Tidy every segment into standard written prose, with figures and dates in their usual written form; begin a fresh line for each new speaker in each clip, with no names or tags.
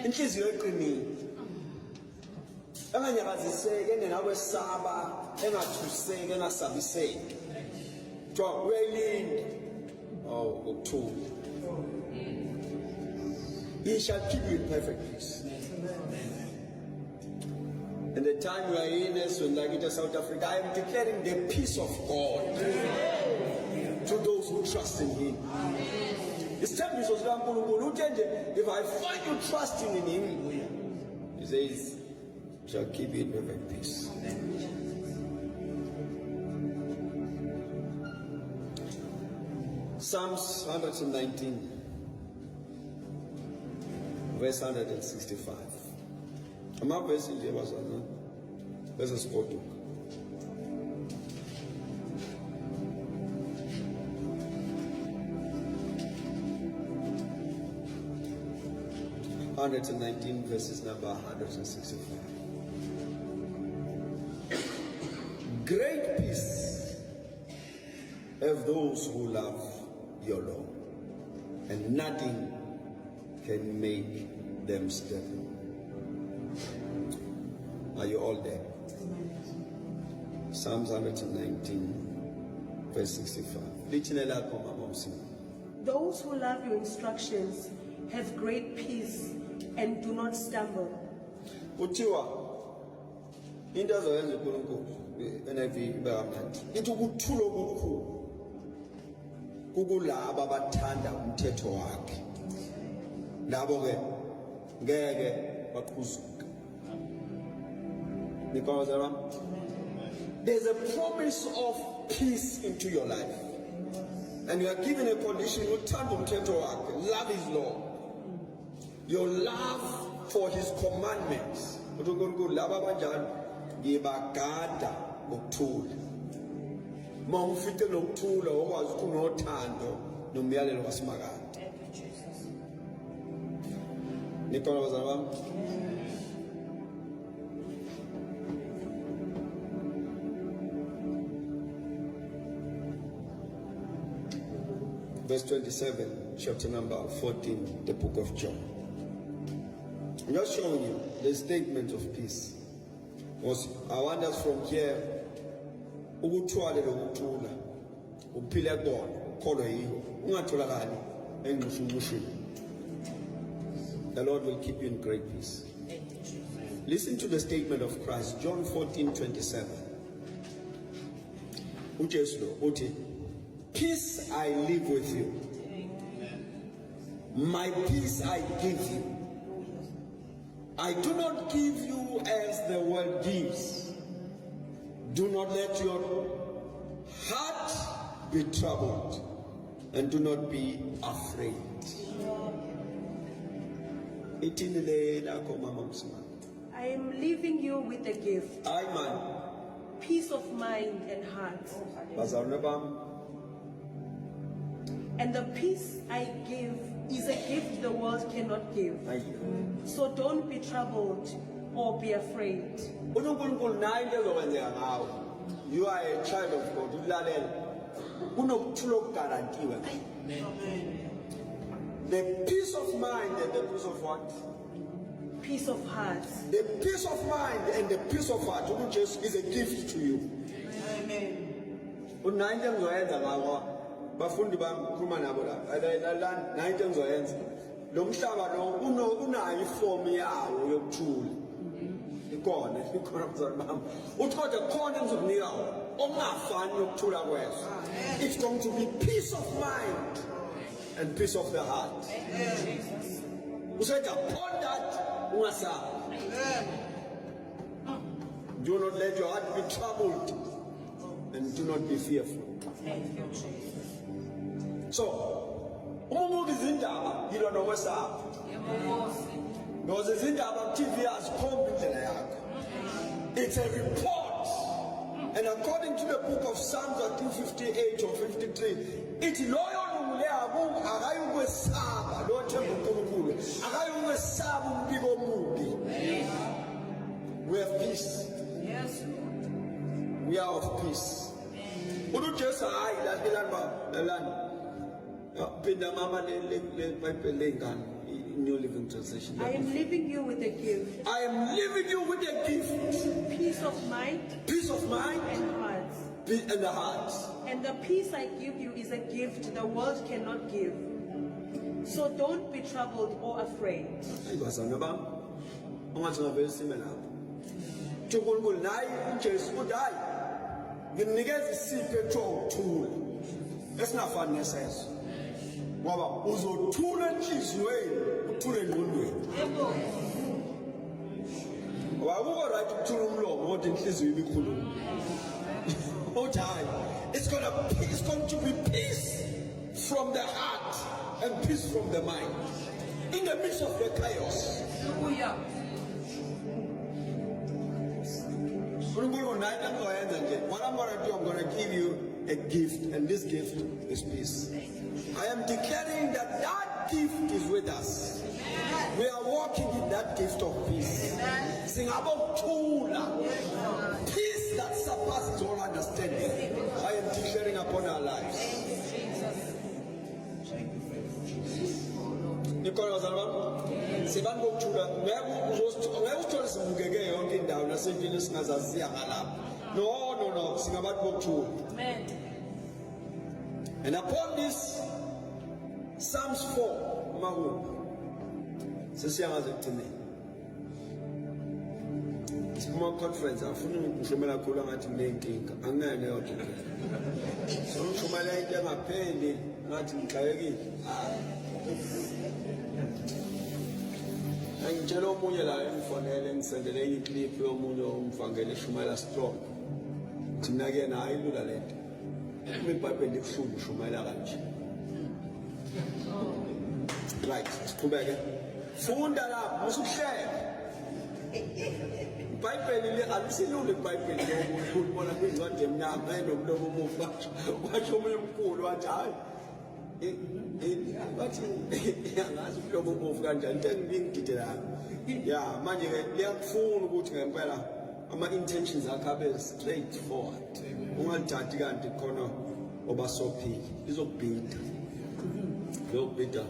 inhliziyo eqinile enganyakaziseki engenakwesaba engathuseki engasabiseki kuthiwa uyayilinda ukuthula. He shall keep you in perfect peace. And the time we are in as like it South Africa, I am declaring the peace of God to those who trust in Him. It's time if I find you trusting in Him, He says, shall keep you in perfect peace. Psalms 119, verse 165. Amavesi nje bazana bese sigoduka. Verses number 165. Great peace have those who love your law, and nothing can make them stumble. Are you all there? Psalms 119, verse 65.
Those who love your instructions have great peace and do not stumble.
Kuthiwa into azoyenza uNkulunkulu NIV bakamnandi ithi ukuthula okukhulu kukulabo abathanda umthetho wakhe, labo ke ngeke baqhuzuke. There's a promise of peace into your life, and you are given a condition. You turn to umthetho wakhe, love His law, your love for His commandments. Laba abanjalo ngibagada ngokuthula. Mawufike lokuthula okwazi ukunothando nomyalelo wasimakade. Nikhona bazalwane bami. Verse 27, chapter number 14, the book of John. I'm just showing you the statement of peace. Because I want us from here, ukuthwala lokuthula, uphile khona, ukholwe yiyo, ungatholakali engqushunqushweni. The Lord will keep you in great peace. Listen to the statement of Christ, John 14:27. uJesu uthi, peace I live with you. My peace I give you. I do not give you as the world gives. Do not let your heart be troubled, and do not be afraid.
I am leaving you with a gift.
Amen.
Peace of mind and heart. And the peace I give is a gift the world cannot give. So don't be troubled or be afraid.
You are a child of God. The peace of mind and the peace of what?
Peace of heart.
The peace of mind and the peace of heart is a gift to you.
Amen.
Bafundi bakhuluma nabo la into engizoyenza lo mhlaba lo unayo iform yawo yokuthula ikhona mzali bami uthi kodwa khona engizokunika ongafani yokuthula kweso. It's going to be peace of mind and peace of the heart. Usaid upon that ungasaba. Do not let your heart be troubled and do not be fearful.
Thank you, Jesus.
So, umubuka izindaba yilo nokwesaba. Because izindaba TV azikhombi indlela yakho. It's a report. And according to the book of Psalms 58 or 53, it's loyo numuleabu akayukwesaba lo themba uNkulunkulu. Akayukwesaba umbiko omubi. We have peace.
Yes.
We are of peace. UJesu hayi la lana. Pinda mama le Bible lengane New Living Translation.
I am leaving you with a gift.
I am leaving you with a gift.
Peace of mind
Peace of mind
and heart.
and the heart.
And the peace I give you is a gift the world cannot give. So don't be troubled or afraid.
Ayibazana bam. Ungathi ngavele sime lapho. UNkulunkulu naye uJesu uthi hayi nginikeza isipho ethokuthula. Esingafani neseso. Ngoba uzothula enhliziyweni, uthule engqondweni. Akukho right ukuthula umlomo kodwa inhliziyo ibikhuluma. Uthi hayi it's going to be peace from the heart and peace from the mind in the midst of the chaos. What I'm going to do, I'm going to give you a gift, and this gift is peace. I am declaring that that gift is with us. We are walking in that gift of peace. Sing about Tula. Peace that surpasses all understanding. I am declaring upon our lives. Nicola Zalman, Sivan Bochula, where was Thomas Mugege on in down, as if you listen as a Ziamalab. No, sing about Bochula. And upon this, Psalms 4, Mahu, says Yamazak to me. It's more conference. I'm feeling Shumela Kulang at making. I'm not there. So Shumela is my pain, not in Kayagi. And Jello Muyala for Nellens and the lady clip your Muno Fangele Shumela strong. Tinagan, I do that. Me Papa de Shumela Ranch. Right, come back. Phone that up, must share. Pipe and absolutely pipe and good one of them got them now. I don't know move much. Watch your man cool, what I. But as a global move, and 10 being yeah, man, you have phone good umbrella. My intentions are covered straightforward. One tactic and the corner of a soapy is a bit. No bitter.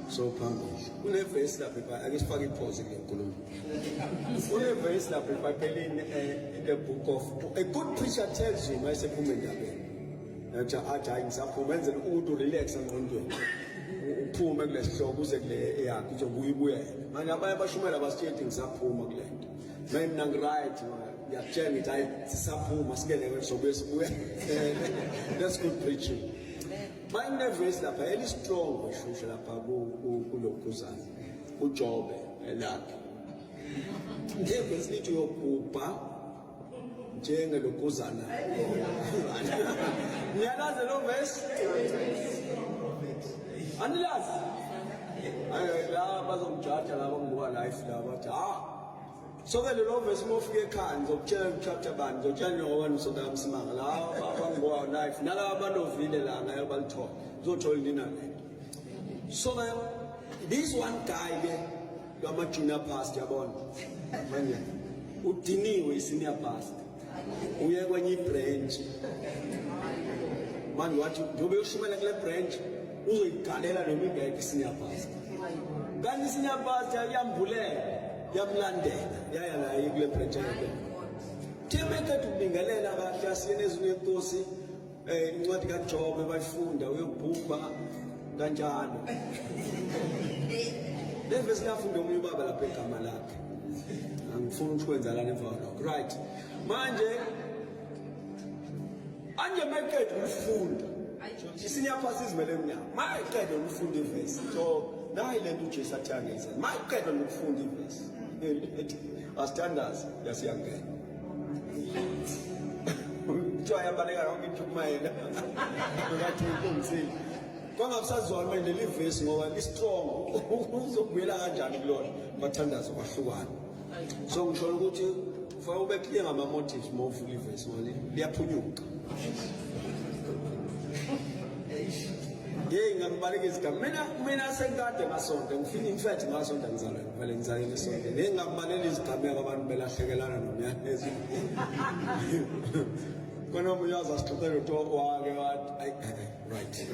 So pumping. Whenever it's that paper, I guess fucking pausing in Colombia. Whenever it's that paper, telling the book of a good preacher tells you, my supplement again. In supplements and all to relax and undo. Poor Maglet, so who's a air, which a wee way. Man, I buy Shumela was stating some poor Maglet. Men nang right, ya journey, I suppose must get away so basically. That's good preaching. My never is that very strong, social Pablo, job, and that. Never need your poopa, Jane and Locuzana. Niana the Loves, and the last. I was on church and I want life. So that the Loves move your cans of chapter bands or general ones of them small. One life, Nala of Videla and Herbal talk. So this one guy, the Machina pastor born. Utini is senior pastor. We are going to branch. Man, what you do, you like branch. Who can't let me get senior pastor? Gan senior pastor, Yambule. Yamlande, Yaya, you pretend. Timeka to Bingalena, Jasianes with Tosi, what got job, my food, the will Pumba, Ganjan. There was nothing to me about a pick Malak. I'm full twins, I never know. Right. Manje, and you make it with food. Senior passes Melania. My cat on food face. So now I let you chase a chance. My cat on food face. As standards, yes, young guy. Try a banana on into my head. Come up, Sazon, when they live face more and strong. So we are a Johnny Lord, but standards of one. So we shall go to for back here. My motives more fully face only. They are to you. Yeah, I'm buying his camera. When I said that, I saw them feeling fat. I saw them selling the song. Then I'm buying his camera. I'm Bella Shagalan. When I'm yours, I started to talk. Right.